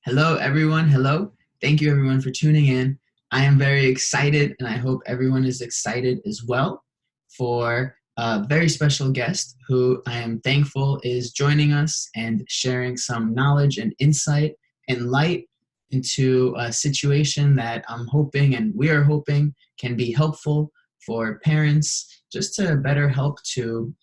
Hello, everyone. Hello. Thank you, everyone, for tuning in. I am very excited, and I hope everyone is excited as well for a very special guest who I am thankful is joining us and sharing some knowledge and insight and light into a situation that I'm hoping and we are hoping can be helpful for parents just to better help to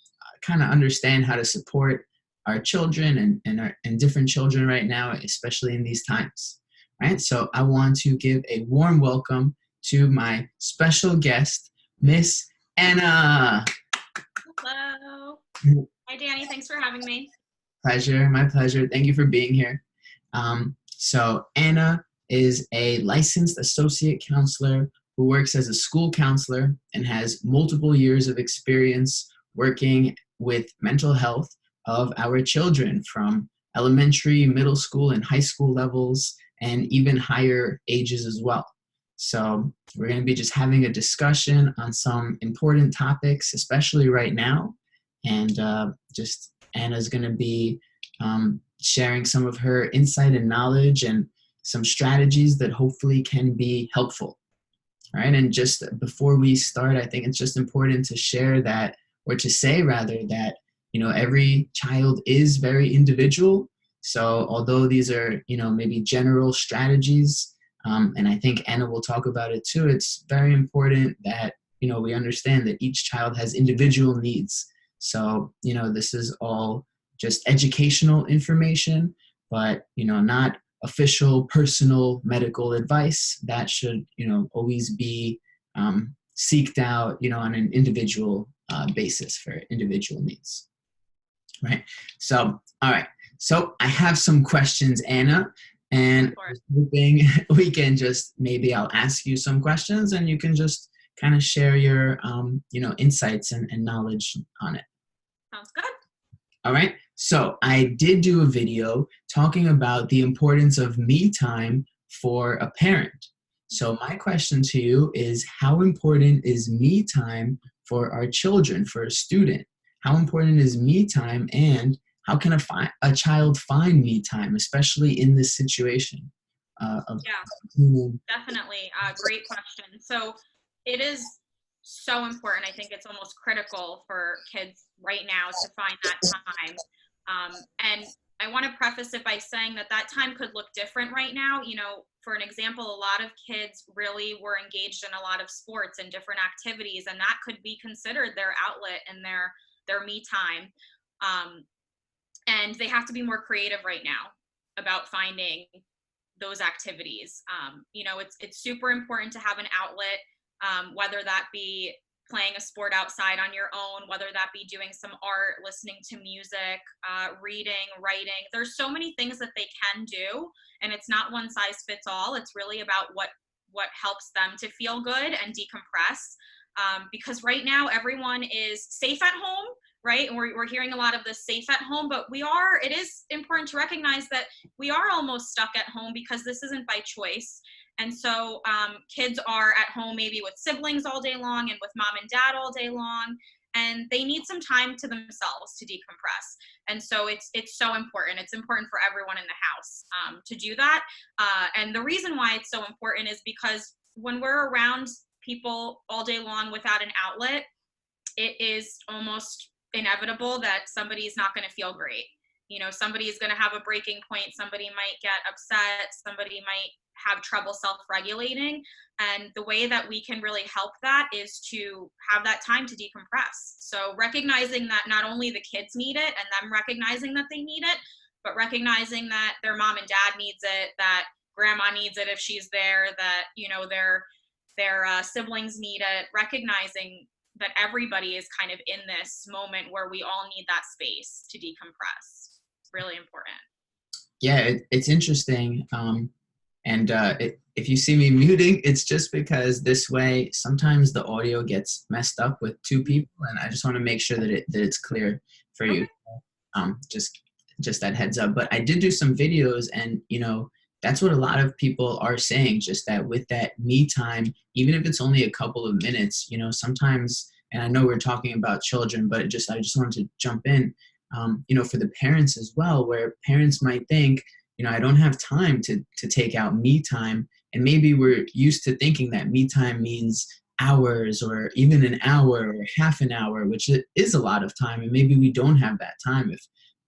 kind of understand how to support our children and different children right now, especially in these times. Right? So I want to give a warm welcome to my special guest, Miss Anna. Hello. Hi, Danny. Thanks for having me. Pleasure, my pleasure. Thank you for being here. So Anna is a licensed associate counselor who works as a school counselor and has multiple years of experience working with mental health of our children from elementary, middle school, and high school levels, and even higher ages as well. So we're going to be just having a discussion on some important topics, especially right now. And just Anna's going to be sharing some of her insight and knowledge and some strategies that hopefully can be helpful. All right. And just before we start, I think it's just important to share that, or to say rather, that every child is very individual. So although these are, maybe general strategies, and I think Anna will talk about it too, it's very important that, we understand that each child has individual needs. So, this is all just educational information, but, not official personal medical advice. That should, always be seeked out, on an individual basis for individual needs. Right. So, all right. So I have some questions, Anna, and hoping we can just, maybe I'll ask you some questions and you can just kind of share your, insights and knowledge on it. Sounds good. All right. So I did do a video talking about the importance of me time for a parent. So my question to you is, how important is me time for our children, for a student? How important is me time, and how can a child find me time, especially in this situation? Definitely. Great question. So it is so important. I think it's almost critical for kids right now to find that time. And I want to preface it by saying that time could look different right now. For an example, a lot of kids really were engaged in a lot of sports and different activities, and that could be considered their outlet and their me time. And they have to be more creative right now about finding those activities. It's super important to have an outlet, whether that be playing a sport outside on your own, whether that be doing some art, listening to music, reading, writing. There's so many things that they can do, and it's not one size fits all. It's really about what helps them to feel good and decompress. Because right now everyone is safe at home, right? And we're hearing a lot of this safe at home, but it is important to recognize that we are almost stuck at home because this isn't by choice. And so kids are at home maybe with siblings all day long and with mom and dad all day long, and they need some time to themselves to decompress. And so it's so important. It's important for everyone in the house to do that. And the reason why it's so important is because when we're around people all day long without an outlet, it is almost inevitable that somebody's not going to feel great. Somebody's going to have a breaking point. Somebody might get upset. Somebody might have trouble self-regulating. And the way that we can really help that is to have that time to decompress. So recognizing that not only the kids need it and them recognizing that they need it, but recognizing that their mom and dad needs it, that grandma needs it if she's there, that, their siblings need it, recognizing that everybody is kind of in this moment where we all need that space to decompress. It's really important. Yeah, it's interesting. If you see me muting, it's just because this way sometimes the audio gets messed up with two people, and I just want to make sure that it's clear for you. Just that heads up. But I did do some videos, and that's what a lot of people are saying, just that with that me time, even if it's only a couple of minutes, sometimes, and I know we're talking about children, but I just wanted to jump in, for the parents as well, where parents might think, I don't have time to take out me time. And maybe we're used to thinking that me time means hours or even an hour or half an hour, which is a lot of time. And maybe we don't have that time if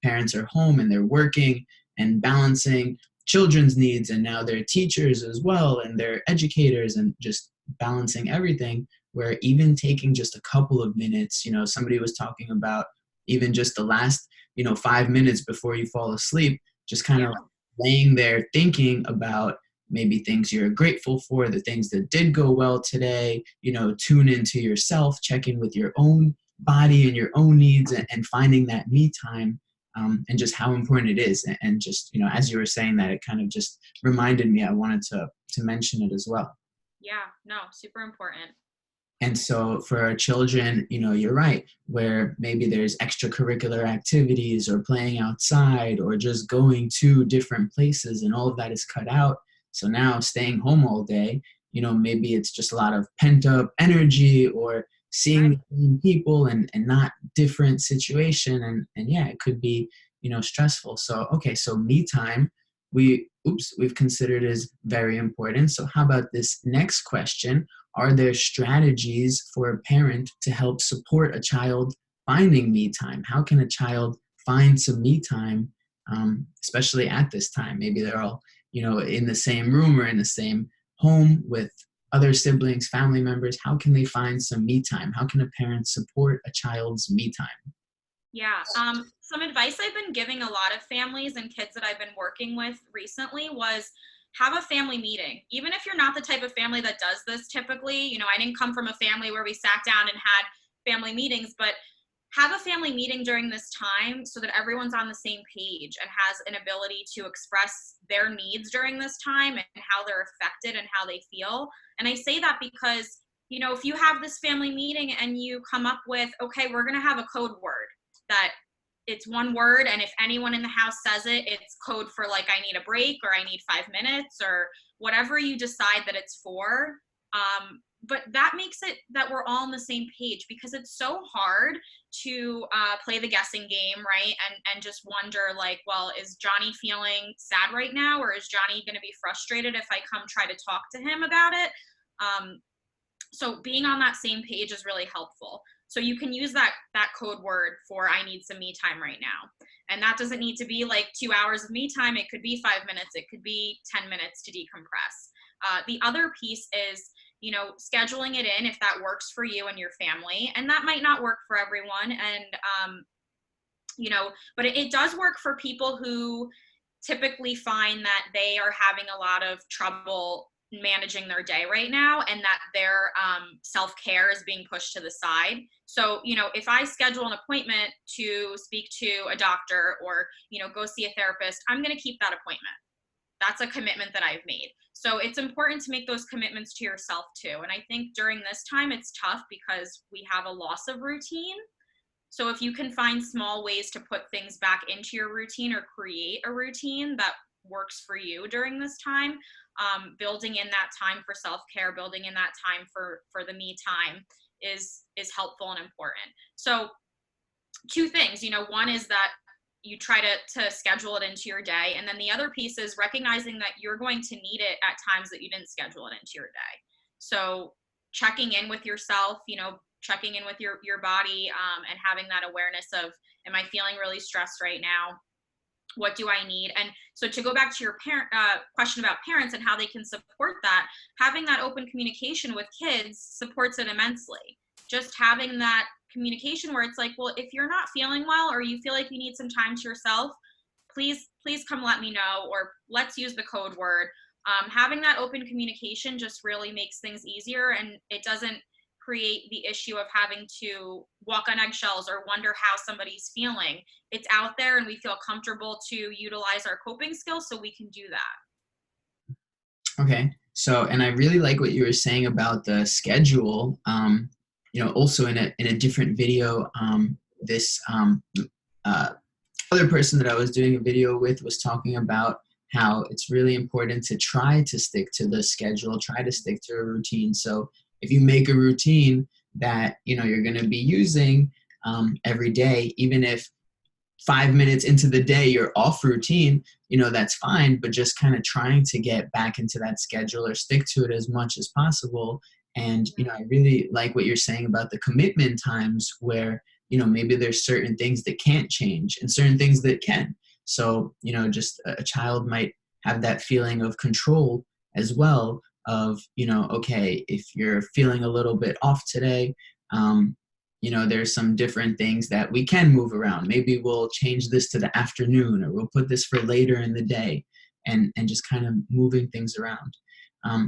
parents are home and they're working and balancing children's needs, and now they're teachers as well, and they're educators, and just balancing everything, where even taking just a couple of minutes, somebody was talking about even just the last, 5 minutes before you fall asleep, just kind of laying there thinking about maybe things you're grateful for, the things that did go well today, tune into yourself, check in with your own body and your own needs, and finding that me time, and just how important it is. And just, as you were saying that, it kind of just reminded me, I wanted to mention it as well. Yeah, no, super important. And so for our children, you're right, where maybe there's extracurricular activities or playing outside or just going to different places, and all of that is cut out. So now staying home all day, maybe it's just a lot of pent up energy, or seeing the same people and not different situation. And yeah, it could be, stressful. So, okay, so me time, we've considered is very important. So how about this next question? Are there strategies for a parent to help support a child finding me time? How can a child find some me time, especially at this time? Maybe they're all, in the same room or in the same home with other siblings, family members. How can they find some me time? How can a parent support a child's me time? Yeah. Some advice I've been giving a lot of families and kids that I've been working with recently was have a family meeting. Even if you're not the type of family that does this typically, I didn't come from a family where we sat down and had family meetings, but have a family meeting during this time so that everyone's on the same page and has an ability to express their needs during this time and how they're affected and how they feel. And I say that because, if you have this family meeting and you come up with, okay, we're going to have a code word that it's one word, and if anyone in the house says it, it's code for like I need a break or I need 5 minutes or whatever you decide that it's for. But that makes it that we're all on the same page, because it's so hard to play the guessing game, right? And just wonder like, well, is Johnny feeling sad right now, or is Johnny going to be frustrated if I come try to talk to him about it? So being on that same page is really helpful. So you can use that code word for I need some me time right now. And that doesn't need to be like 2 hours of me time. It could be 5 minutes. It could be 10 minutes to decompress. The other piece is, scheduling it in if that works for you and your family. And that might not work for everyone. And, but it does work for people who typically find that they are having a lot of trouble managing their day right now, and that their self-care is being pushed to the side. So, if I schedule an appointment to speak to a doctor or, go see a therapist, I'm going to keep that appointment. That's a commitment that I've made. So it's important to make those commitments to yourself too. And I think during this time, it's tough because we have a loss of routine. So if you can find small ways to put things back into your routine or create a routine that works for you during this time, building in that time for self-care, building in that time for the me time is helpful and important. So 2 things, one is that you try to schedule it into your day. And then the other piece is recognizing that you're going to need it at times that you didn't schedule it into your day. So checking in with yourself, checking in with your body, and having that awareness of, am I feeling really stressed right now? What do I need? And so to go back to your question about parents and how they can support that, having that open communication with kids supports it immensely. Just having that communication where it's like, well, if you're not feeling well or you feel like you need some time to yourself, please come let me know, or let's use the code word. Having that open communication just really makes things easier, and it doesn't create the issue of having to walk on eggshells or wonder how somebody's feeling. It's out there and we feel comfortable to utilize our coping skills so we can do that. Okay. So, and I really like what you were saying about the schedule. Also in a different video, this other person that I was doing a video with was talking about how it's really important to try to stick to the schedule, try to stick to a routine. So if you make a routine that, you're going to be using every day, even if 5 minutes into the day you're off routine, that's fine, but just kind of trying to get back into that schedule or stick to it as much as possible. And I really like what you're saying about the commitment times where maybe there's certain things that can't change and certain things that can. So just a child might have that feeling of control as well, of okay, if you're feeling a little bit off today, there's some different things that we can move around. Maybe we'll change this to the afternoon, or we'll put this for later in the day, and just kind of moving things around.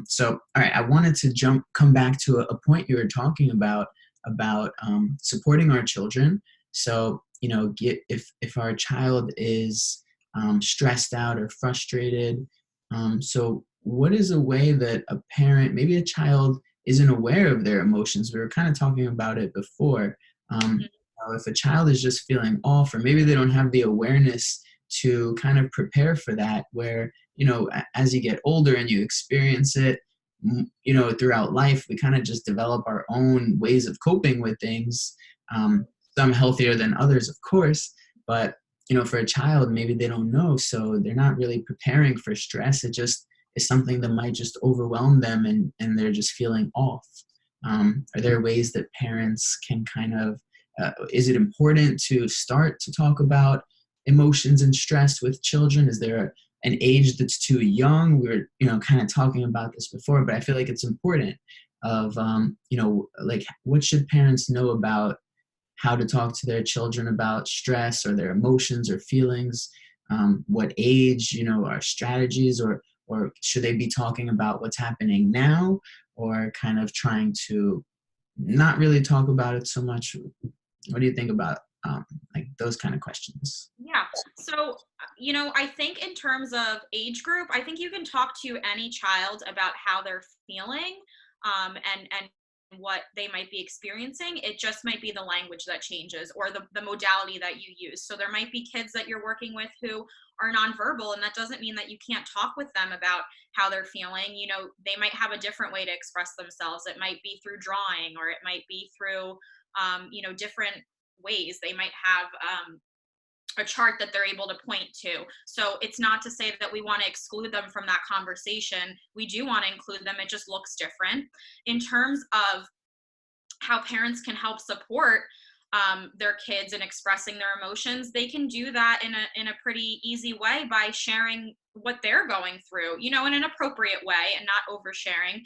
So, all right, I wanted to come back to a point you were talking about supporting our children. So, if our child is stressed out or frustrated, so what is a way that a parent, maybe a child, isn't aware of their emotions? We were kind of talking about it before. If a child is just feeling off, or maybe they don't have the awareness to kind of prepare for that, where, as you get older and you experience it, throughout life, we kind of just develop our own ways of coping with things, some healthier than others, of course, but, for a child, maybe they don't know, so they're not really preparing for stress. It just is something that might just overwhelm them, and they're just feeling off. Are there ways that parents can kind of, is it important to start to talk about emotions and stress with children? Is there an age that's too young? We were, kind of talking about this before, but I feel like it's important of, like, what should parents know about how to talk to their children about stress or their emotions or feelings? What age, are strategies, or should they be talking about what's happening now, or kind of trying to not really talk about it so much? What do you think about like those kind of questions? Yeah. So, I think in terms of age group, I think you can talk to any child about how they're feeling, and what they might be experiencing. It just might be the language that changes, or the modality that you use. So there might be kids that you're working with who are nonverbal, and that doesn't mean that you can't talk with them about how they're feeling. They might have a different way to express themselves. It might be through drawing, or it might be through, different ways. They might have a chart that they're able to point to. So it's not to say that we want to exclude them from that conversation. We do want to include them. It just looks different. In terms of how parents can help support their kids in expressing their emotions, they can do that in a pretty easy way by sharing what they're going through, in an appropriate way, and not oversharing.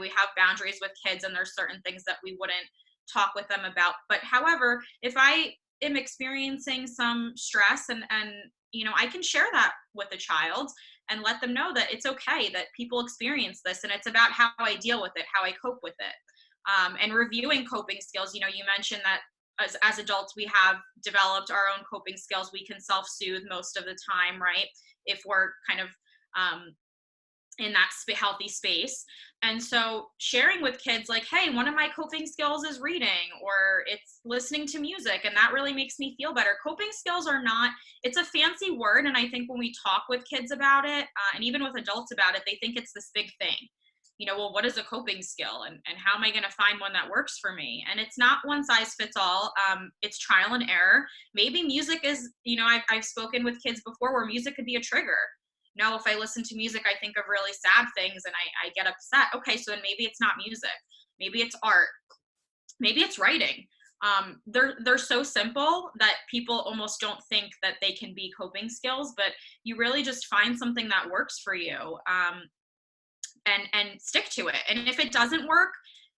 We have boundaries with kids, and there's certain things that we wouldn't talk with them about. But however, if I am experiencing some stress, and I can share that with a child and let them know that it's okay, that people experience this, and it's about how I deal with it, how I cope with it. And reviewing coping skills. You mentioned that as adults, we have developed our own coping skills. We can self-soothe most of the time, right? If we're kind of in that healthy space. And so sharing with kids, like, hey, one of my coping skills is reading, or it's listening to music, and that really makes me feel better. Coping skills are not, it's a fancy word. And I think when we talk with kids about it, and even with adults about it, they think it's this big thing. Well, what is a coping skill, and how am I going to find one that works for me? And it's not one size fits all. It's trial and error. Maybe music is, I've spoken with kids before where music could be a trigger. If I listen to music, I think of really sad things, and I get upset. Okay, so then maybe it's not music. Maybe it's art. Maybe it's writing. They're so simple that people almost don't think that they can be coping skills, but you really just find something that works for you, and stick to it. And if it doesn't work,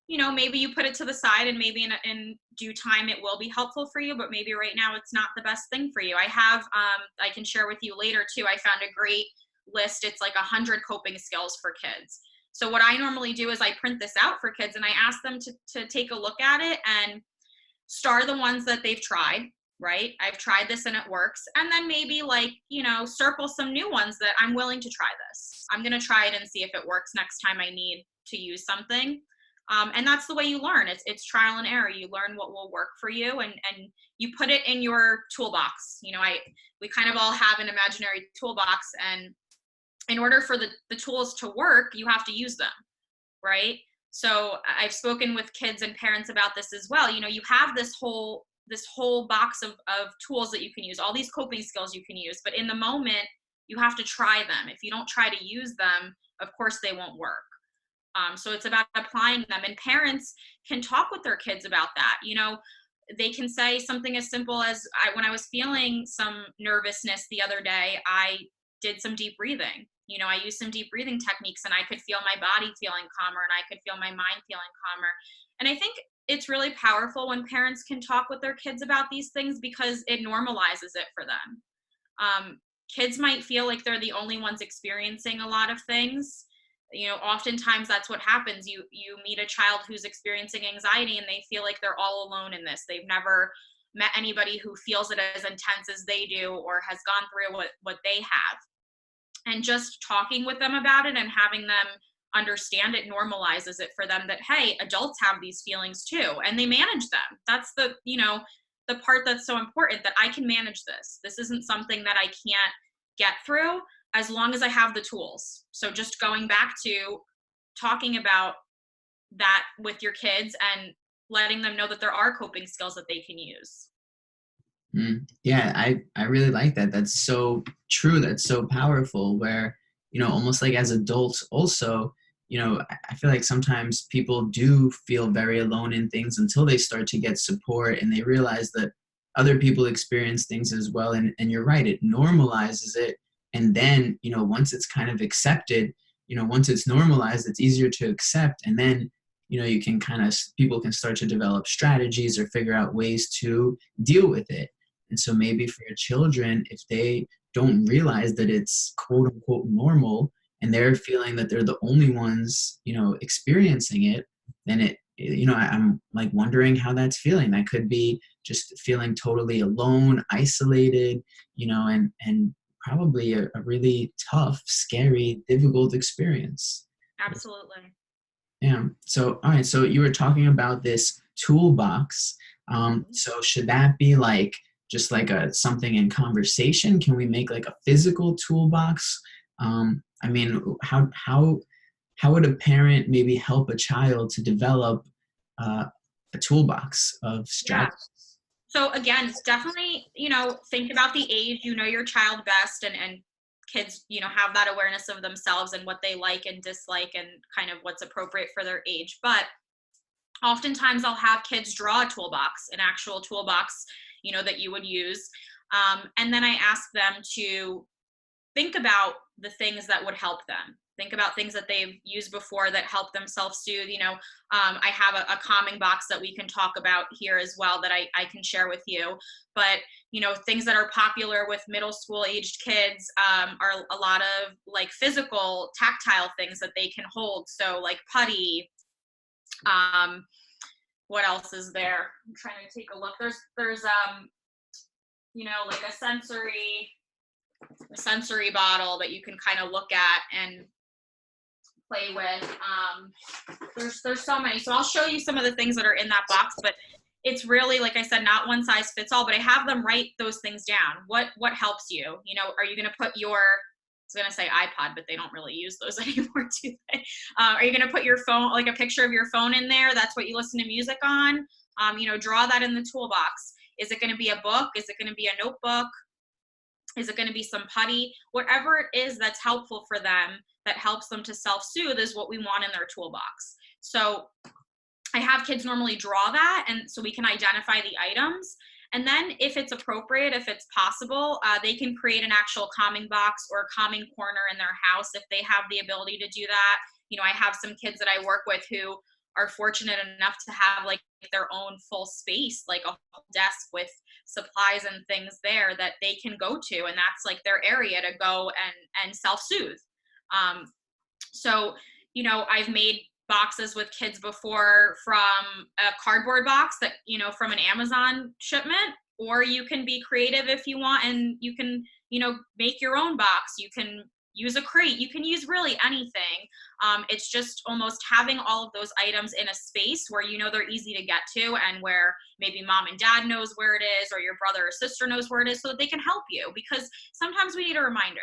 maybe you put it to the side, and maybe in due time it will be helpful for you, but maybe right now it's not the best thing for you. I have, I can share with you later too, I found a great list. It's like 100 coping skills for kids. So what I normally do is I print this out for kids, and I ask them to take a look at it and star the ones that they've tried, right? I've tried this and it works. And then maybe circle some new ones that I'm willing to try this. I'm going to try it and see if it works next time I need to use something. And that's the way you learn. It's trial and error. You learn what will work for you, and you put it in your toolbox. We kind of all have an imaginary toolbox, and in order for the tools to work, you have to use them, right? So I've spoken with kids and parents about this as well. You have this this whole box of tools that you can use, all these coping skills you can use, but in the moment you have to try them. If you don't try to use them, of course they won't work. So it's about applying them, and parents can talk with their kids about that. They can say something as simple as, when I was feeling some nervousness the other day, I did some deep breathing. I used some deep breathing techniques, and I could feel my body feeling calmer, and I could feel my mind feeling calmer. And I think it's really powerful when parents can talk with their kids about these things, because it normalizes it for them. Kids might feel like they're the only ones experiencing a lot of things. Oftentimes that's what happens. You meet a child who's experiencing anxiety, and they feel like they're all alone in this. They've never met anybody who feels it as intense as they do, or has gone through what they have. And just talking with them about it and having them understand it normalizes it for them, that, hey, adults have these feelings too, and they manage them. That's the part that's so important, that I can manage this. This isn't something that I can't get through, as long as I have the tools. So just going back to talking about that with your kids and letting them know that there are coping skills that they can use. Yeah, I really like that. That's so true. That's so powerful, where, almost like as adults also, I feel like sometimes people do feel very alone in things until they start to get support and they realize that other people experience things as well. And you're right, it normalizes it. And then, once it's kind of accepted, once it's normalized, it's easier to accept. And then, you can people can start to develop strategies or figure out ways to deal with it. And so maybe for your children, if they don't realize that it's quote unquote normal, and they're feeling that they're the only ones, experiencing it, then I'm like wondering how that's feeling. That could be just feeling totally alone, isolated, and probably a really tough, scary, difficult experience. Absolutely. Yeah. So, all right. So you were talking about this toolbox. So should that be like just like something in conversation? Can we make like a physical toolbox? I mean, how would a parent maybe help a child to develop a toolbox of Yeah. strategies? So again, it's definitely, think about the age, your child best, and kids, have that awareness of themselves and what they like and dislike and kind of what's appropriate for their age. But oftentimes I'll have kids draw a toolbox, an actual toolbox, that you would use. And then I ask them to think about the things that would help them. Think about things that they've used before that help them self-soothe. I have a calming box that we can talk about here as well that I can share with you. But, things that are popular with middle school aged kids are a lot of like physical, tactile things that they can hold. So like putty. What else is there? I'm trying to take a look. There's like a sensory bottle that you can kind of look at and play with. There's so many. So I'll show you some of the things that are in that box, but it's really, like I said, not one size fits all, but I have them write those things down. What helps you? Are you going to put your, I was going to say iPod, but they don't really use those anymore, do they? Are you going to put your phone, like a picture of your phone in there? That's what you listen to music on. Draw that in the toolbox. Is it going to be a book? Is it going to be a notebook? Is it going to be some putty? Whatever it is that's helpful for them, that helps them to self-soothe, is what we want in their toolbox. So I have kids normally draw that, and so we can identify the items. And then if it's appropriate, if it's possible, they can create an actual calming box or a calming corner in their house if they have the ability to do that. I have some kids that I work with who are fortunate enough to have like their own full space, like a whole desk with supplies and things there that they can go to, and that's like their area to go and self-soothe. So I've made boxes with kids before from a cardboard box that from an Amazon shipment, or you can be creative if you want, and you can make your own box. You can use a crate. You can use really anything. It's just almost having all of those items in a space where they're easy to get to, and where maybe mom and dad knows where it is, or your brother or sister knows where it is, so that they can help you. Because sometimes we need a reminder.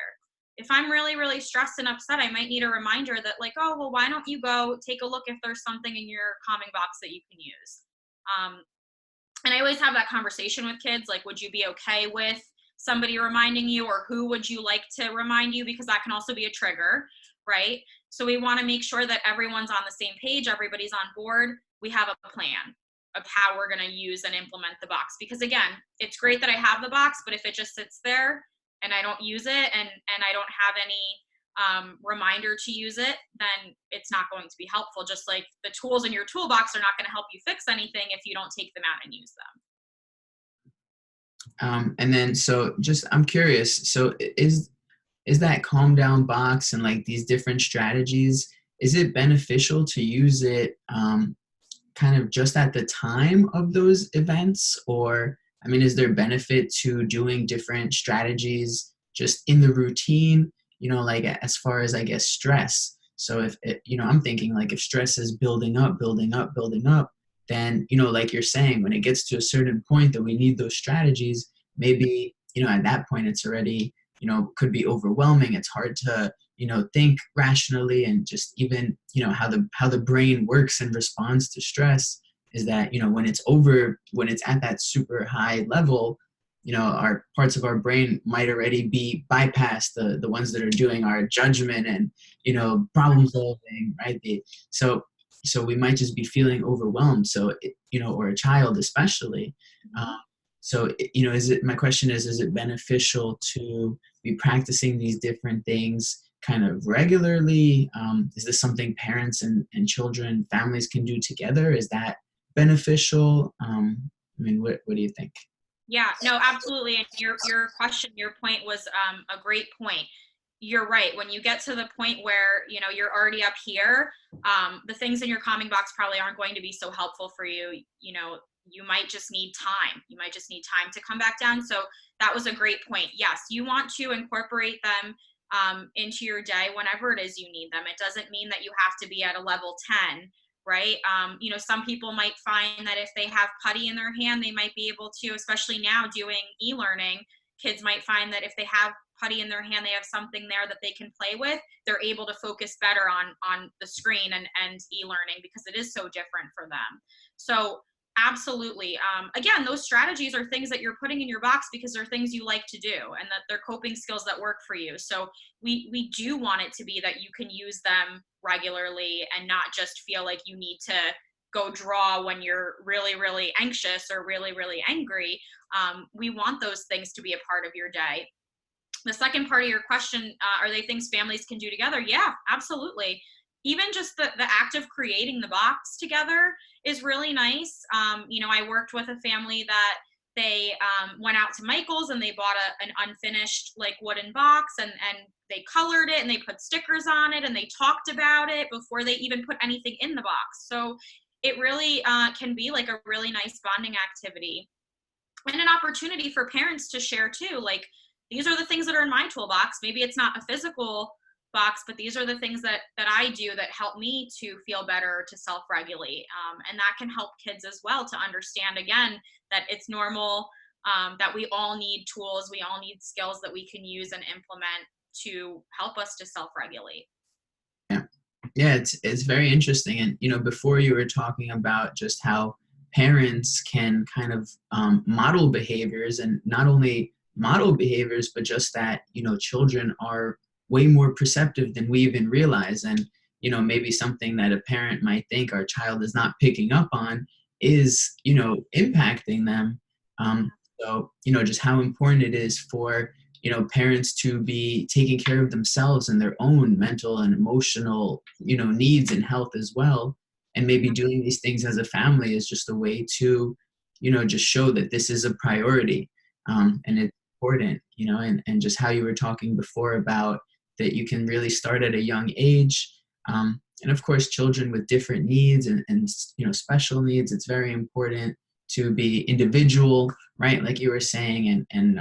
If I'm really, really stressed and upset, I might need a reminder that like, oh, well, why don't you go take a look if there's something in your calming box that you can use. And I always have that conversation with kids, like, would you be okay with somebody reminding you, or who would you like to remind you? Because that can also be a trigger, right? So we want to make sure that everyone's on the same page, everybody's on board. We have a plan of how we're going to use and implement the box. Because again, it's great that I have the box, but if it just sits there and I don't use it, and I don't have any reminder to use it, then it's not going to be helpful. Just like the tools in your toolbox are not going to help you fix anything if you don't take them out and use them. And then, so just, I'm curious, so is that calm down box and like these different strategies, is it beneficial to use it kind of just at the time of those events? Or, I mean, is there benefit to doing different strategies just in the routine, like as far as, I guess, stress? So if it, I'm thinking like if stress is building up, building up, building up, then, like you're saying, when it gets to a certain point that we need those strategies, maybe, at that point it's already, could be overwhelming. It's hard to, think rationally, and just even, how the brain works and responds to stress is that, when it's at that super high level, our parts of our brain might already be bypassed, the ones that are doing our judgment and, problem solving, right? So we might just be feeling overwhelmed. So, or a child especially. So, my question is it beneficial to be practicing these different things kind of regularly? Is this something parents and children, families can do together? Is that beneficial? I mean, what do you think? Yeah, no, absolutely. And your question, your point was a great point. You're right. When you get to the point where, you're already up here, the things in your calming box probably aren't going to be so helpful for you. You might just need time. You might just need time to come back down. So that was a great point. Yes, you want to incorporate them into your day whenever it is you need them. It doesn't mean that you have to be at a level 10, right? Some people might find that if they have putty in their hand, they might be able to, especially now doing e-learning, kids might find that if they have putty in their hand, they have something there that they can play with, they're able to focus better on the screen and e-learning, because it is so different for them. So absolutely. Again, those strategies are things that you're putting in your box because they're things you like to do and that they're coping skills that work for you. So we do want it to be that you can use them regularly and not just feel like you need to go draw when you're really, really anxious or really, really angry. We want those things to be a part of your day. The second part of your question, are they things families can do together? Yeah, absolutely. Even just the act of creating the box together is really nice. I worked with a family that they went out to Michael's and they bought an unfinished like wooden box, and they colored it and they put stickers on it and they talked about it before they even put anything in the box. So it really can be like a really nice bonding activity and an opportunity for parents to share too. Like, these are the things that are in my toolbox. Maybe it's not a physical box, but these are the things that I do that help me to feel better, to self-regulate. And that can help kids as well to understand, again, that it's normal, that we all need tools, we all need skills that we can use and implement to help us to self-regulate. Yeah. Yeah, it's very interesting. And, before you were talking about just how parents can kind of model behaviors, and not only model behaviors, but just that, children are way more perceptive than we even realize. And, maybe something that a parent might think our child is not picking up on is, impacting them. So, just how important it is for, parents to be taking care of themselves and their own mental and emotional, needs and health as well. And maybe doing these things as a family is just a way to, just show that this is a priority. And it's important, and just how you were talking before about that you can really start at a young age. And of course, children with different needs and special needs, it's very important to be individual, right? Like you were saying, and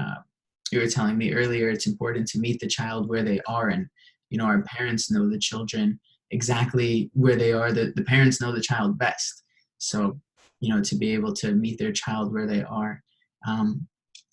you were telling me earlier, it's important to meet the child where they are. And, our parents know the children exactly where they are. The parents know the child best. So, to be able to meet their child where they are.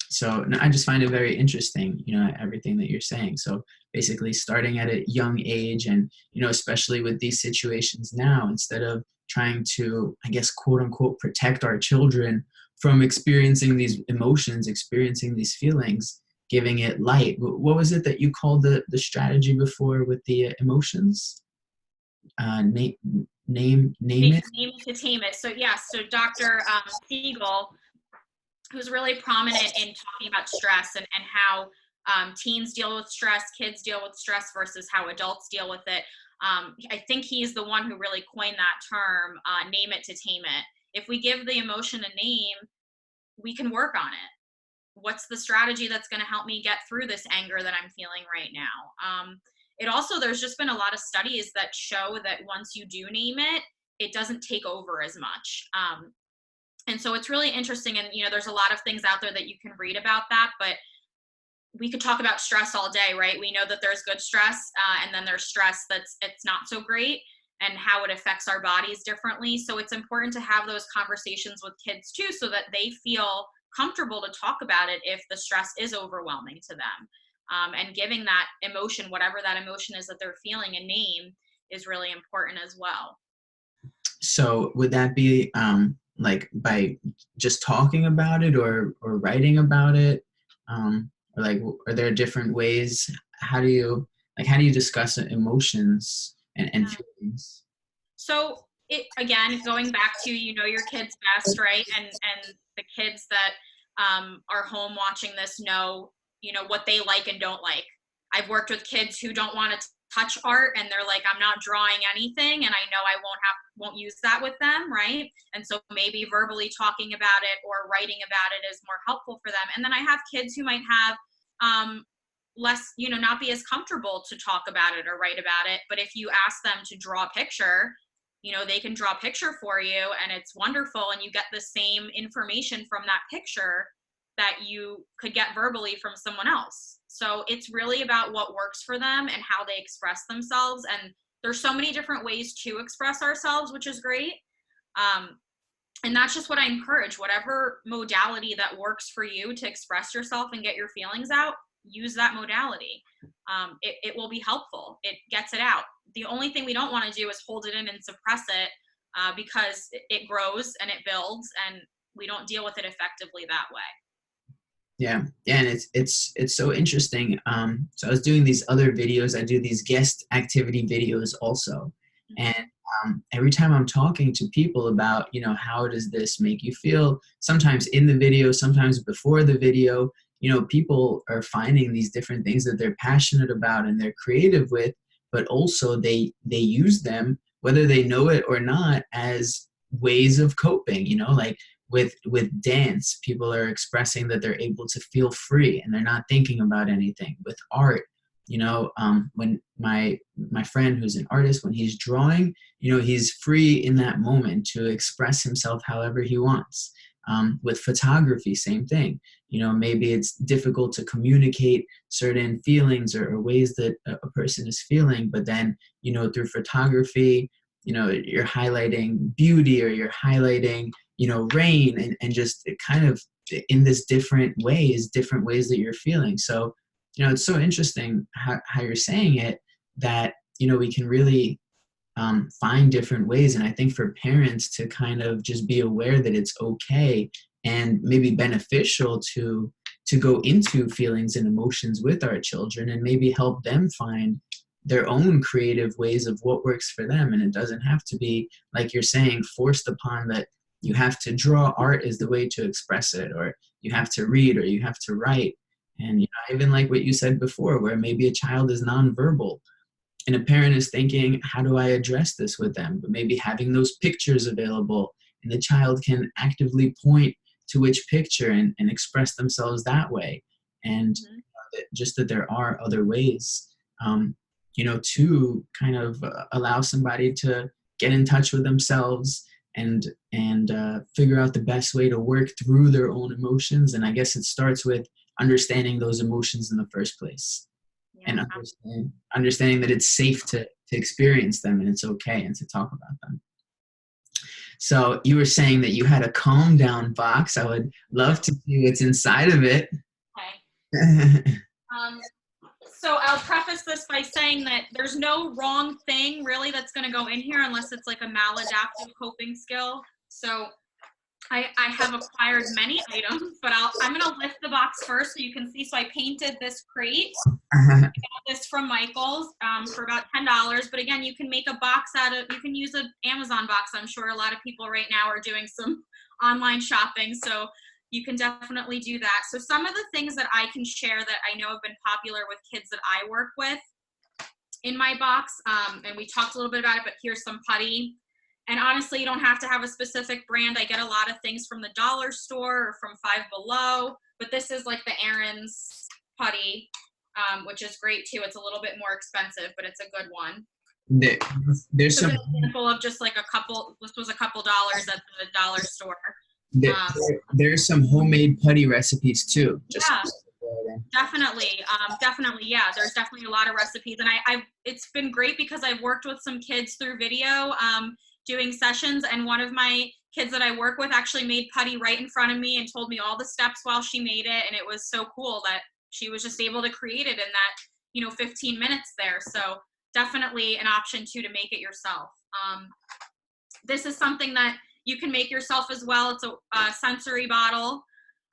So I just find it very interesting, everything that you're saying. So basically starting at a young age, and, especially with these situations now, instead of trying to, I guess, quote unquote, protect our children from experiencing these emotions, experiencing these feelings, giving it light. What was it that you called the strategy before with the emotions? Name it. Name it to tame it. So yes, so Dr. Siegel, who's really prominent in talking about stress and how teens deal with stress, kids deal with stress versus how adults deal with it. I think he's the one who really coined that term, name it to tame it. If we give the emotion a name, we can work on it. What's the strategy that's going to help me get through this anger that I'm feeling right now? It also, there's just been a lot of studies that show that once you do name it, it doesn't take over as much. And so it's really interesting. And, there's a lot of things out there that you can read about that, but we could talk about stress all day, right? We know that there's good stress, and then there's stress it's not so great, and how it affects our bodies differently. So it's important to have those conversations with kids too, so that they feel comfortable to talk about it if the stress is overwhelming to them. And giving that emotion, whatever that emotion is that they're feeling, a name is really important as well. So would that be like by just talking about it or writing about it? Or like, are there different ways? How do you discuss emotions and feelings? So it, again, going back to, your kids best, right? And the kids that are home watching this know, what they like and don't like. I've worked with kids who don't want to touch art, and they're like, I'm not drawing anything, and I know I won't use that with them, right? And so maybe verbally talking about it or writing about it is more helpful for them. And then I have kids who might have less, not be as comfortable to talk about it or write about it. But if you ask them to draw a picture, they can draw a picture for you, and it's wonderful, and you get the same information from that picture that you could get verbally from someone else. So it's really about what works for them and how they express themselves. And there's so many different ways to express ourselves, which is great. And that's just what I encourage. Whatever modality that works for you to express yourself and get your feelings out, use that modality. It will be helpful. It gets it out. The only thing we don't want to do is hold it in and suppress it, because it grows and it builds, and we don't deal with it effectively that way. Yeah, and it's so interesting. So I was doing these other videos. I do these guest activity videos also, and every time I'm talking to people about, how does this make you feel? Sometimes in the video, sometimes before the video, people are finding these different things that they're passionate about and they're creative with, but also they use them, whether they know it or not, as ways of coping. Like with dance, people are expressing that they're able to feel free and they're not thinking about anything. With art, when my friend who's an artist, when he's drawing, he's free in that moment to express himself however he wants. With photography, same thing. Maybe it's difficult to communicate certain feelings or ways that a person is feeling, but then, through photography, you're highlighting beauty, or you're highlighting, rain, and just kind of in this different ways that you're feeling. So, it's so interesting how you're saying it, that, we can really find different ways. And I think for parents to kind of just be aware that it's okay and maybe beneficial to go into feelings and emotions with our children, and maybe help them find their own creative ways of what works for them. And it doesn't have to be, like you're saying, forced upon, that you have to draw. Art is the way to express it, or you have to read, or you have to write. And I even like what you said before, where maybe a child is nonverbal and a parent is thinking, how do I address this with them? But maybe having those pictures available, and the child can actively point to which picture and express themselves that way. And just that there are other ways, to kind of allow somebody to get in touch with themselves and figure out the best way to work through their own emotions. And I guess it starts with understanding those emotions in the first place. Yeah, and understanding that it's safe to experience them, and it's okay, and to talk about them. So you were saying that you had a calm down box. I would love to see what's inside of it. Okay. So I'll preface this by saying that there's no wrong thing really that's going to go in here, unless it's like a maladaptive coping skill. So I have acquired many items, but I'm going to lift the box first so you can see. So I painted this crate. I got this from Michael's for about $10. But again, you can make a box you can use an Amazon box. I'm sure a lot of people right now are doing some online shopping. So you can definitely do that. So some of the things that I can share that I know have been popular with kids that I work with in my box, and we talked a little bit about it, but here's some putty. And honestly, you don't have to have a specific brand. I get a lot of things from the dollar store or from Five Below, but this is like the Aaron's putty, which is great too. It's a little bit more expensive, but it's a good one. There's some an example of just like this was a couple dollars at the dollar store. There's some homemade putty recipes too. Definitely. Yeah, there's definitely a lot of recipes, and it's been great because I've worked with some kids through video, doing sessions, and one of my kids that I work with actually made putty right in front of me and told me all the steps while she made it, and it was so cool that she was just able to create it in that 15 minutes there. So definitely an option too to make it yourself. This is something that you can make yourself as well. It's a sensory bottle.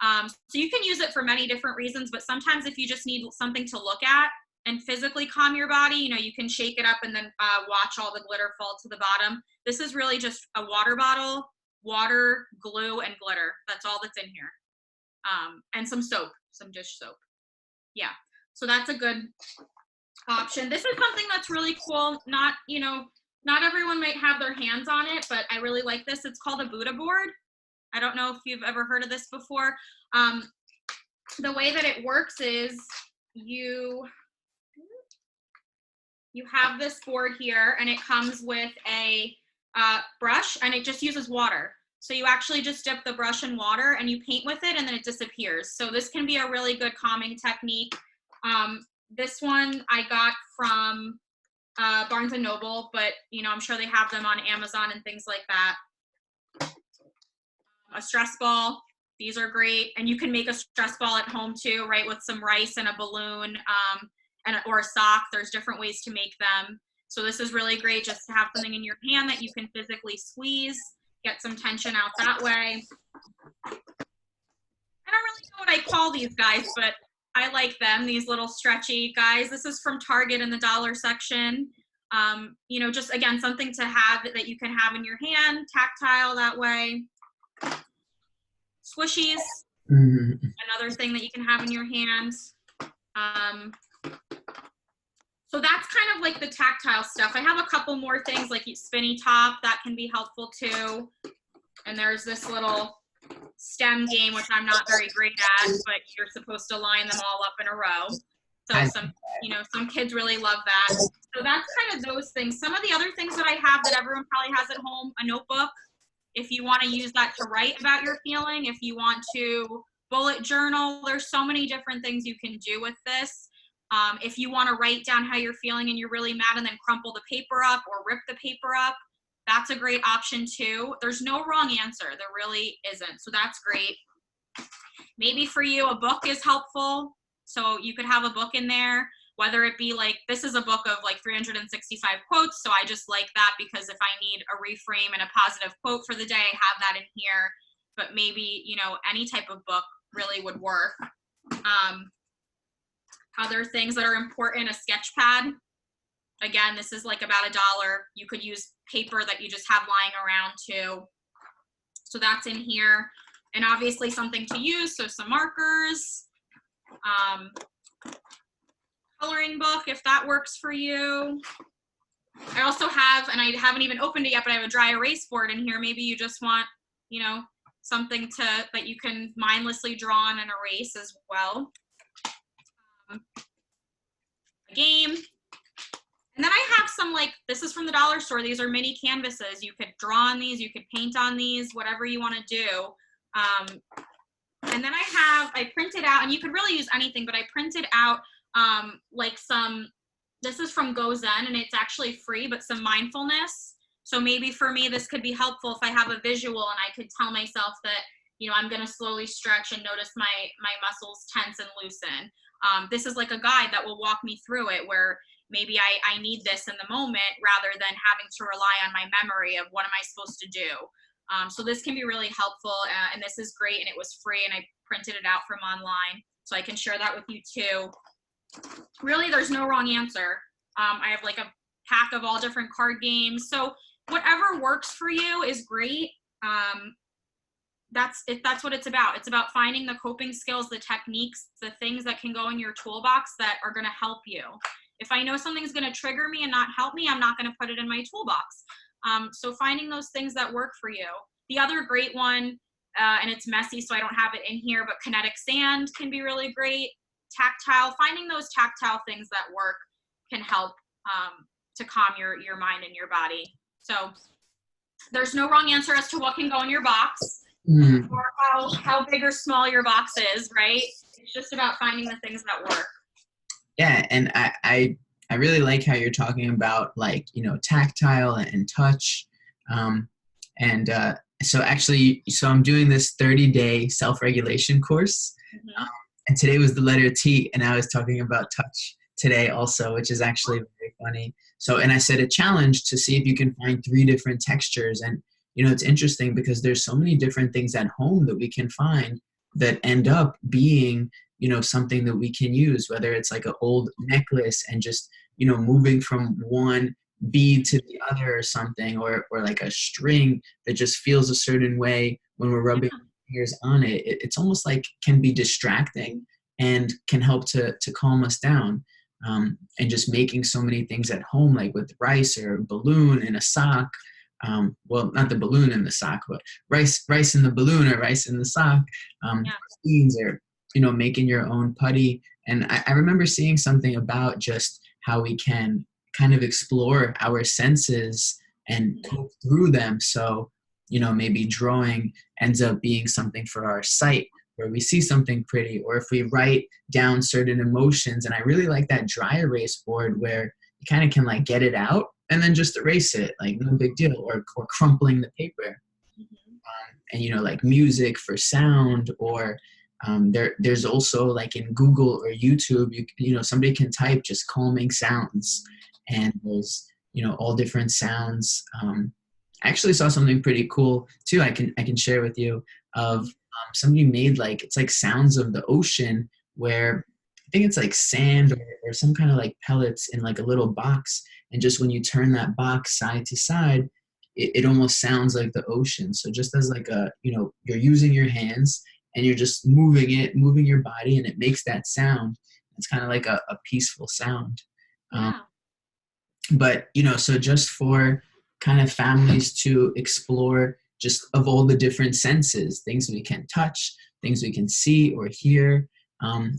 So you can use it for many different reasons, but sometimes if you just need something to look at and physically calm your body, you can shake it up and then watch all the glitter fall to the bottom. This is really just a water bottle, water, glue, and glitter. That's all that's in here. And some soap, some dish soap. Yeah, so that's a good option. This is something that's really cool. Not everyone might have their hands on it, but I really like this. It's called a Buddha board. I don't know if you've ever heard of this before. The way that it works is you have this board here, and it comes with a brush, and it just uses water. So you actually just dip the brush in water and you paint with it, and then it disappears. So this can be a really good calming technique. This one I got from Barnes & Noble, but I'm sure they have them on Amazon and things like that. A stress ball, these are great, and you can make a stress ball at home too, right, with some rice and a balloon, or a sock. There's different ways to make them. So this is really great just to have something in your hand that you can physically squeeze, get some tension out that way. I don't really know what I call these guys, but I like them, these little stretchy guys. This is from Target in the dollar section. Just again, something to have that you can have in your hand, tactile that way. Squishies, another thing that you can have in your hands. So that's kind of like the tactile stuff. I have a couple more things like spinny top that can be helpful too. And there's this little stem game, which I'm not very great at, but you're supposed to line them all up in a row. So some kids really love that. So that's kind of those things. Some of the other things that I have that everyone probably has at home, a notebook. If you want to use that to write about your feeling, if you want to bullet journal, there's so many different things you can do with this. If you want to write down how you're feeling and you're really mad and then crumple the paper up or rip the paper up, that's a great option too. There's no wrong answer. There really isn't. So that's great. Maybe for you, a book is helpful. So you could have a book in there, whether it be like, this is a book of like 365 quotes. So I just like that because if I need a reframe and a positive quote for the day, I have that in here. But maybe, any type of book really would work. Other things that are important, a Sketchpad. Again, this is like about $1. You could use paper that you just have lying around too. So that's in here. And obviously something to use, so some markers. Coloring book, if that works for you. I also have, and I haven't even opened it yet, but I have a dry erase board in here. Maybe you just want, something that you can mindlessly draw on and erase as well. A game. And then I have some, this is from the dollar store. These are mini canvases. You could draw on these, you could paint on these, whatever you want to do. And then I printed out, and you could really use anything, but I printed out this is from Go Zen, and it's actually free, but some mindfulness. So maybe for me, this could be helpful if I have a visual and I could tell myself that, I'm going to slowly stretch and notice my muscles tense and loosen. This is like a guide that will walk me through it, where maybe I need this in the moment rather than having to rely on my memory of what am I supposed to do. So this can be really helpful, and this is great, and it was free, and I printed it out from online, so I can share that with you too. Really, there's no wrong answer. I have like a pack of all different card games, so whatever works for you is great. That's what it's about. It's about finding the coping skills, the techniques, the things that can go in your toolbox that are going to help you. If I know something's going to trigger me and not help me, I'm not going to put it in my toolbox. So finding those things that work for you. The other great one, and it's messy, so I don't have it in here, but kinetic sand can be really great. Tactile, finding those tactile things that work can help to calm your mind and your body. So there's no wrong answer as to what can go in your box. Or how big or small your box is, right? It's just about finding the things that work. Yeah, and I really like how you're talking about, like, you know, tactile and touch. So I'm doing this 30-day self-regulation course. And today was the letter T, and I was talking about touch today also, which is actually very funny. So, and I set a challenge to see if you can find 3 different textures. And you know, it's interesting because there's so many different things at home that we can find that end up being, you know, something that we can use, whether it's like an old necklace and just, you know, moving from one bead to the other or something, or like a string that just feels a certain way when we're rubbing fingers on it. It's almost like can be distracting and can help to calm us down. And just making so many things at home, like with rice or a balloon in a sock. Well, not the balloon in the sock, but rice in the balloon or rice in the sock. Beans, or, you know, making your own putty. And I remember seeing something about just how we can kind of explore our senses and go through them. So, you know, maybe drawing ends up being something for our sight, where we see something pretty, or if we write down certain emotions. And I really like that dry erase board where you kind of can like get it out and then just erase it, like no big deal, or crumpling the paper. And, you know, like music for sound, or there's also like in Google or YouTube, you know, somebody can type just calming sounds, and there's, you know, all different sounds. I actually saw something pretty cool too. I can share with you of somebody made like, it's like sounds of the ocean, where I think it's like sand or some kind of like pellets in like a little box. And just when you turn that box side to side, it almost sounds like the ocean. So just as like a, you know, you're using your hands and you're just moving your body, and it makes that sound. It's kind of like a peaceful sound. But, you know, so just for kind of families to explore just of all the different senses, things we can touch, things we can see or hear.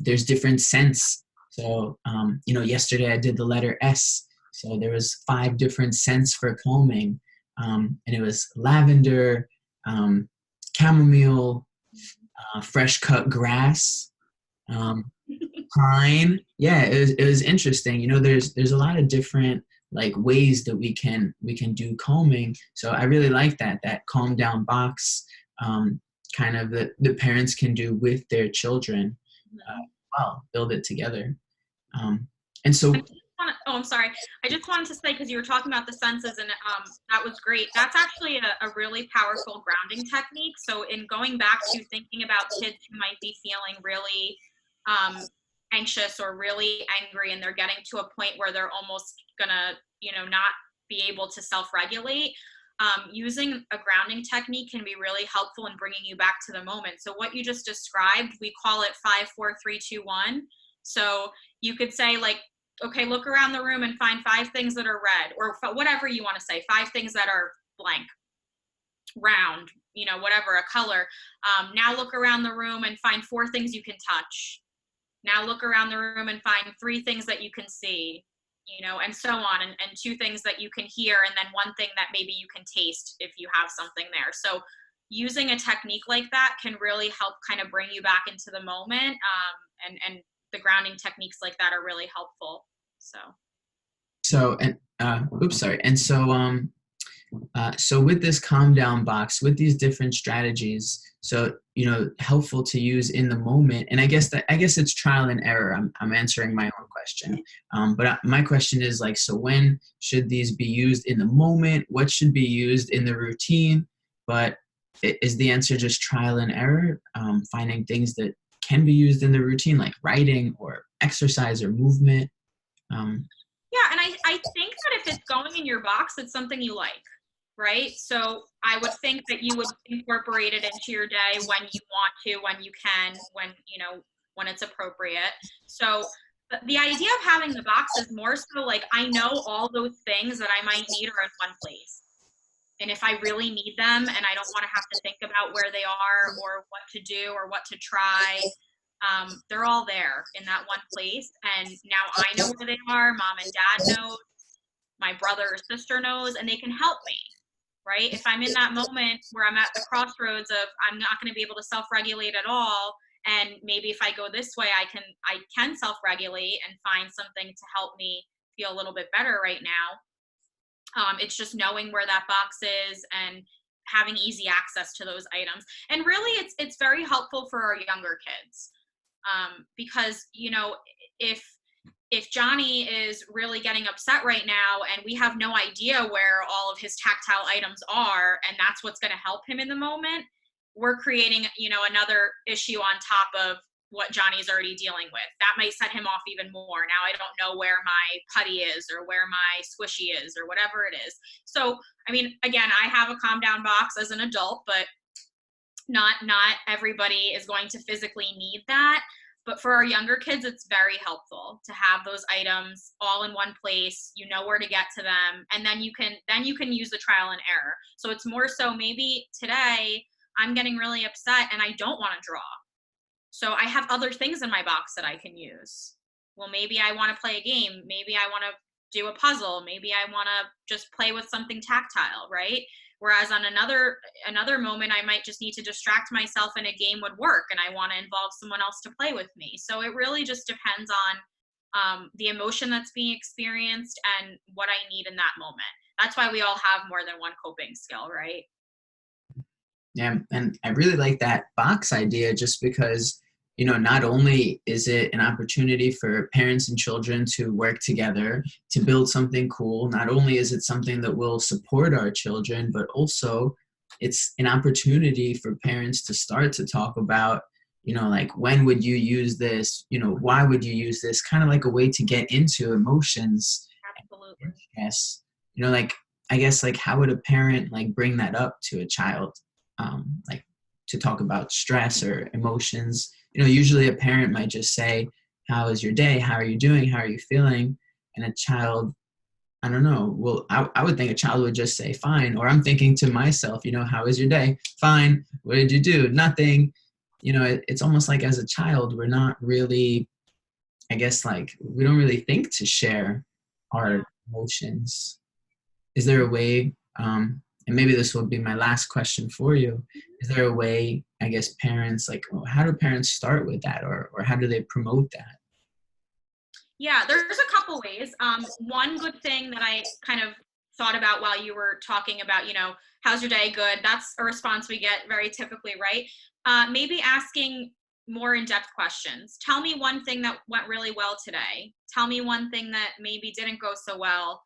There's different scents. So, you know, yesterday I did the letter S. So there was 5 different scents for calming. And it was lavender, chamomile, fresh cut grass, pine. Yeah, it was interesting. You know, there's a lot of different like ways that we can do calming. So I really like that calm down box, kind of that the parents can do with their children. Build it together. And so I'm sorry. I just wanted to say, because you were talking about the senses, and that was great. That's actually a really powerful grounding technique. So in going back to thinking about kids who might be feeling really anxious or really angry, and they're getting to a point where they're almost gonna, you know, not be able to self-regulate, using a grounding technique can be really helpful in bringing you back to the moment. So what you just described, we call it 5, 4, 3, 2, 1. So you could say, like, okay, look around the room and find 5 things that are red, or whatever you want to say, 5 things that are blank, round, you know, whatever, a color. Now look around the room and find 4 things you can touch. Now look around the room and find 3 things that you can see, you know, and so on, and 2 things that you can hear, and then 1 thing that maybe you can taste if you have something there. So using a technique like that can really help kind of bring you back into the moment, and the grounding techniques like that are really helpful. So with this calm down box, with these different strategies, so, you know, helpful to use in the moment. And I guess it's trial and error. I'm answering my own question. But my question is like, so when should these be used in the moment? What should be used in the routine? But is the answer just trial and error, finding things that can be used in the routine, like writing or exercise or movement? Um, Yeah, and I think that if it's going in your box, it's something you like, right? So I would think that you would incorporate it into your day when you want to, when you can, when it's appropriate. So the idea of having the box is more so like I know all those things that I might need are in one place. And if I really need them and I don't want to have to think about where they are or what to do or what to try, they're all there in that one place. And now I know where they are. Mom and dad know, my brother or sister knows, and they can help me, right? If I'm in that moment where I'm at the crossroads of I'm not going to be able to self-regulate at all, and maybe if I go this way, I can self-regulate and find something to help me feel a little bit better right now. It's just knowing where that box is and having easy access to those items. And really, it's very helpful for our younger kids, because if Johnny is really getting upset right now and we have no idea where all of his tactile items are, and that's what's going to help him in the moment, we're creating another issue on top of what Johnny's already dealing with. That might set him off even more. Now I don't know where my putty is or where my squishy is or whatever it is. So, I mean, again, I have a calm down box as an adult, but not everybody is going to physically need that. But for our younger kids, it's very helpful to have those items all in one place. You know where to get to them, and then you can use the trial and error. So it's more so maybe today I'm getting really upset and I don't want to draw. So I have other things in my box that I can use. Well, maybe I want to play a game. Maybe I want to do a puzzle. Maybe I want to just play with something tactile, right? Whereas on another moment, I might just need to distract myself and a game would work and I want to involve someone else to play with me. So it really just depends on the emotion that's being experienced and what I need in that moment. That's why we all have more than one coping skill, right? Yeah, and I really like that box idea just because, not only is it an opportunity for parents and children to work together to build something cool, not only is it something that will support our children, but also it's an opportunity for parents to start to talk about, like when would you use this? Why would you use this? Kind of like a way to get into emotions. Absolutely. Yes. Like, I guess, like, how would a parent like bring that up to a child? Like, to talk about stress or emotions. Usually a parent might just say, how is your day? How are you doing? How are you feeling? And a child, I don't know. Well, I would think a child would just say, fine. Or I'm thinking to myself, how is your day? Fine. What did you do? Nothing. It's almost like as a child, we're not really, I guess, like, we don't really think to share our emotions. Is there a way, and maybe this will be my last question for you, is there a way, I guess, parents, like, how do parents start with that, or how do they promote that? Yeah, there's a couple ways. One good thing that I kind of thought about while you were talking about, how's your day? Good. That's a response we get very typically, right? Maybe asking more in-depth questions. Tell me one thing that went really well today. Tell me one thing that maybe didn't go so well.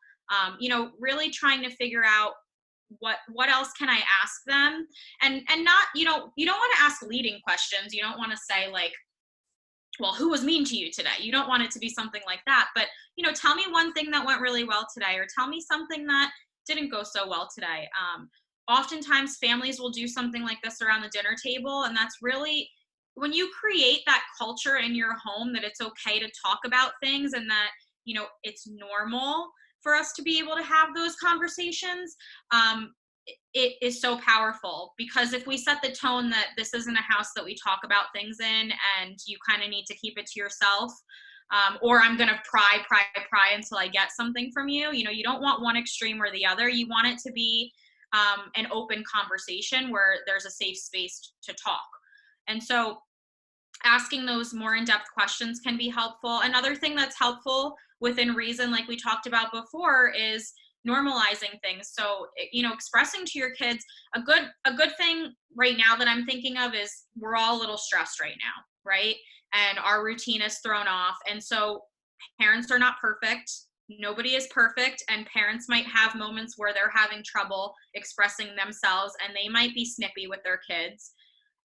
Really trying to figure out what else can I ask them, and not you don't want to ask leading questions. You don't want to say like, well, who was mean to you today? You don't want it to be something like that. But, tell me one thing that went really well today, or tell me something that didn't go so well today. Oftentimes, families will do something like this around the dinner table. And that's really when you create that culture in your home that it's okay to talk about things and that, it's normal for us to be able to have those conversations. It is so powerful, because if we set the tone that this isn't a house that we talk about things in and you kind of need to keep it to yourself, or I'm going to pry until I get something from you, you don't want one extreme or the other. You want it to be an open conversation where there's a safe space to talk. And so asking those more in-depth questions can be helpful. Another thing that's helpful within reason, like we talked about before, is normalizing things. So, expressing to your kids, a good thing right now that I'm thinking of is we're all a little stressed right now, right? And our routine is thrown off. And so parents are not perfect. Nobody is perfect, and parents might have moments where they're having trouble expressing themselves and they might be snippy with their kids.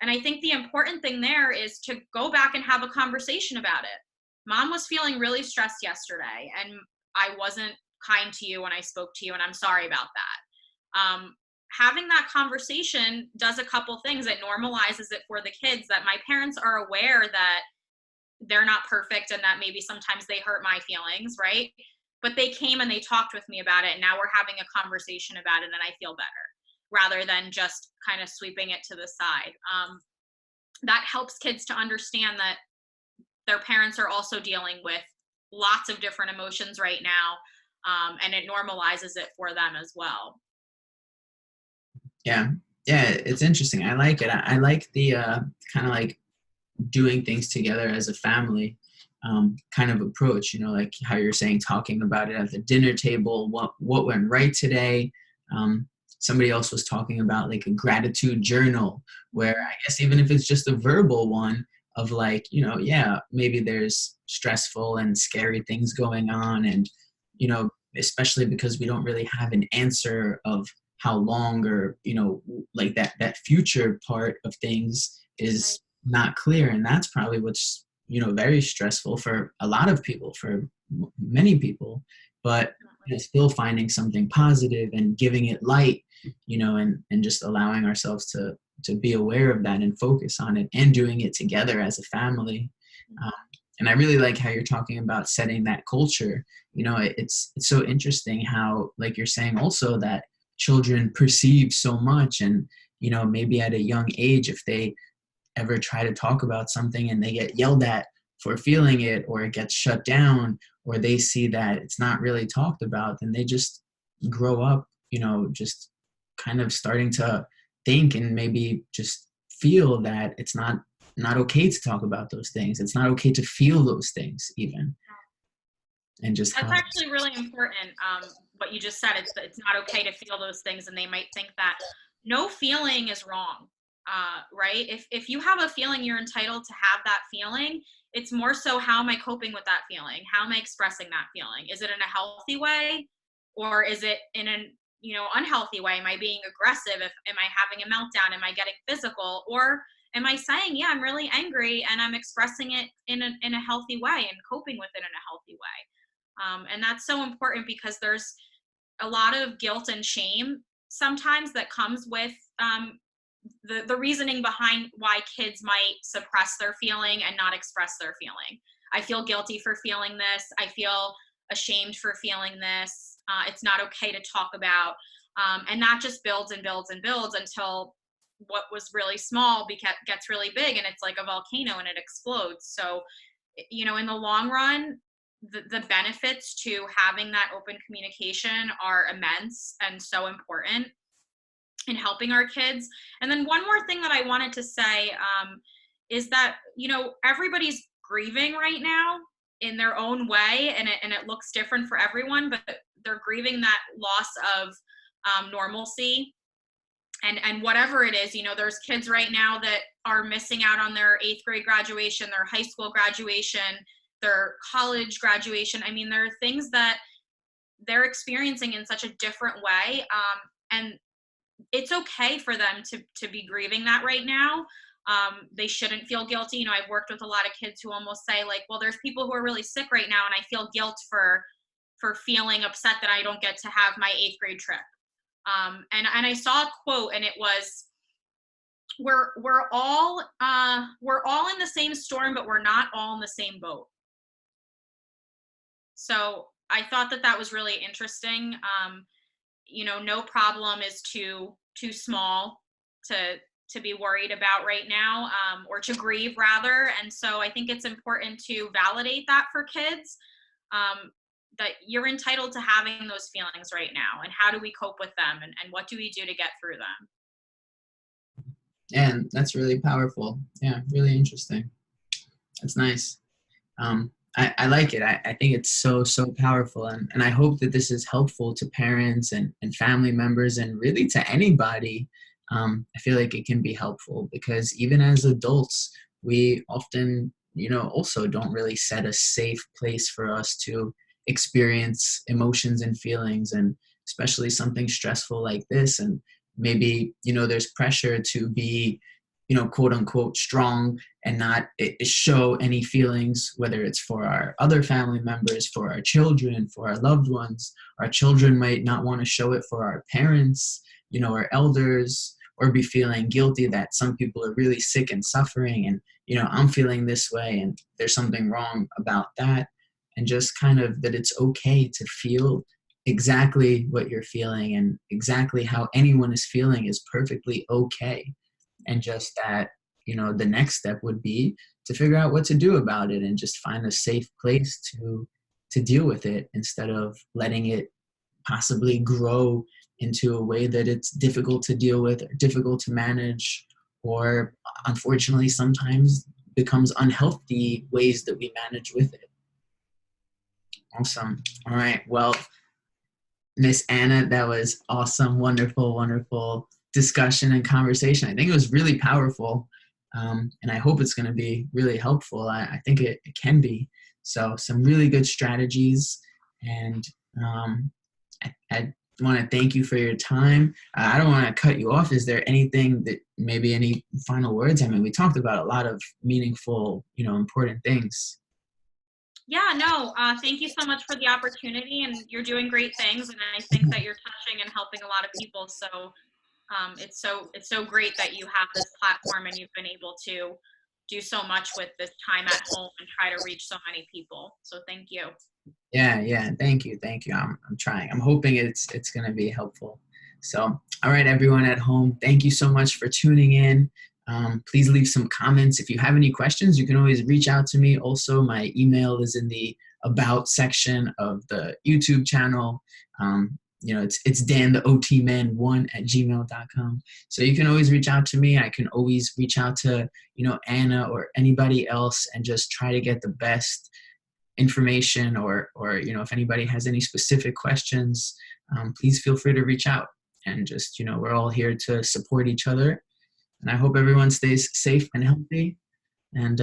And I think the important thing there is to go back and have a conversation about it. Mom was feeling really stressed yesterday, and I wasn't kind to you when I spoke to you, and I'm sorry about that. Having that conversation does a couple things. It normalizes it for the kids that my parents are aware that they're not perfect and that maybe sometimes they hurt my feelings, right? But they came and they talked with me about it, and now we're having a conversation about it, and I feel better, rather than just kind of sweeping it to the side. That helps kids to understand that their parents are also dealing with lots of different emotions right now, and it normalizes it for them as well. Yeah. Yeah, it's interesting. I like it. I like the kind of like doing things together as a family kind of approach, like how you're saying, talking about it at the dinner table, what went right today. Somebody else was talking about like a gratitude journal, where I guess even if it's just a verbal one of like, yeah, maybe there's stressful and scary things going on, and especially because we don't really have an answer of how long, or like that future part of things is not clear. And that's probably what's very stressful for a lot of people, for many people. But still finding something positive and giving it light, and just allowing ourselves to be aware of that and focus on it, and doing it together as a family. And I really like how you're talking about setting that culture. It's so interesting how, like you're saying also, that children perceive so much, and maybe at a young age, if they ever try to talk about something and they get yelled at for feeling it, or it gets shut down, or they see that it's not really talked about, then they just grow up, just kind of starting to think and maybe just feel that it's not okay to talk about those things. It's not okay to feel those things even. And just That's how actually really important. What you just said, it's not okay to feel those things, and they might think that no feeling is wrong, right? If you have a feeling, you're entitled to have that feeling. It's more so, how am I coping with that feeling? How am I expressing that feeling? Is it in a healthy way, or is it in an unhealthy way? Am I being aggressive? Am I having a meltdown? Am I getting physical? Or am I saying, yeah, I'm really angry, and I'm expressing it in a healthy way and coping with it in a healthy way? And that's so important, because there's a lot of guilt and shame sometimes that comes with the reasoning behind why kids might suppress their feeling and not express their feeling. I feel guilty for feeling this. I feel ashamed for feeling this. It's not okay to talk about. And that just builds and builds and builds until what was really small gets really big, and it's like a volcano and it explodes. So, in the long run, the benefits to having that open communication are immense and so important in helping our kids. And then one more thing that I wanted to say is that, everybody's grieving right now in their own way, and it looks different for everyone, but they're grieving that loss of normalcy. And whatever it is, there's kids right now that are missing out on their 8th grade graduation, their high school graduation, their college graduation. I mean, there are things that they're experiencing in such a different way. And it's okay for them to be grieving that right now. They shouldn't feel guilty. I've worked with a lot of kids who almost say like, well, there's people who are really sick right now, and I feel guilt for feeling upset that I don't get to have my 8th grade trip. And I saw a quote, and it was, we're all in the same storm, but we're not all in the same boat. So I thought that was really interesting. No problem is too small to be worried about right now, or to grieve rather. And so I think it's important to validate that for kids, that you're entitled to having those feelings right now, and how do we cope with them, and what do we do to get through them. And that's really powerful. Yeah, really interesting. That's nice. I like it. I think it's so powerful, and I hope that this is helpful to parents and family members, and really to anybody. I feel like it can be helpful, because even as adults, we often also don't really set a safe place for us to experience emotions and feelings, and especially something stressful like this. And maybe, there's pressure to be, quote unquote, strong and not show any feelings, whether it's for our other family members, for our children, for our loved ones. Our children might not want to show it for our parents, our elders, or be feeling guilty that some people are really sick and suffering, and I'm feeling this way and there's something wrong about that. And just kind of that it's okay to feel exactly what you're feeling, and exactly how anyone is feeling is perfectly okay. And just that, the next step would be to figure out what to do about it, and just find a safe place to deal with it, instead of letting it possibly grow into a way that it's difficult to deal with, or difficult to manage, or unfortunately sometimes becomes unhealthy ways that we manage with it. Awesome. All right. Well, Miss Anna, that was awesome. Wonderful, wonderful discussion and conversation. I think it was really powerful. And I hope it's going to be really helpful. I think it can be. So some really good strategies. And I want to thank you for your time. I don't want to cut you off. Is there anything that, maybe any final words? I mean, we talked about a lot of meaningful, important things. Yeah, no, thank you so much for the opportunity, and you're doing great things, and I think that you're touching and helping a lot of people. So it's so great that you have this platform and you've been able to do so much with this time at home and try to reach so many people. So thank you. Yeah. Thank you. I'm trying. I'm hoping it's going to be helpful. So, all right, everyone at home, thank you so much for tuning in. Please leave some comments. If you have any questions, you can always reach out to me. Also, my email is in the About section of the YouTube channel. It's Dan the OT Man 1 at gmail.com. So you can always reach out to me. I can always reach out to, Anna or anybody else, and just try to get the best information, or if anybody has any specific questions, please feel free to reach out. And just, we're all here to support each other. And I hope everyone stays safe and healthy. And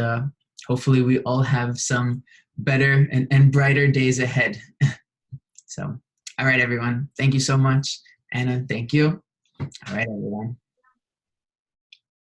hopefully we all have some better and brighter days ahead. So, all right, everyone. Thank you so much. Anna, thank you. All right, everyone.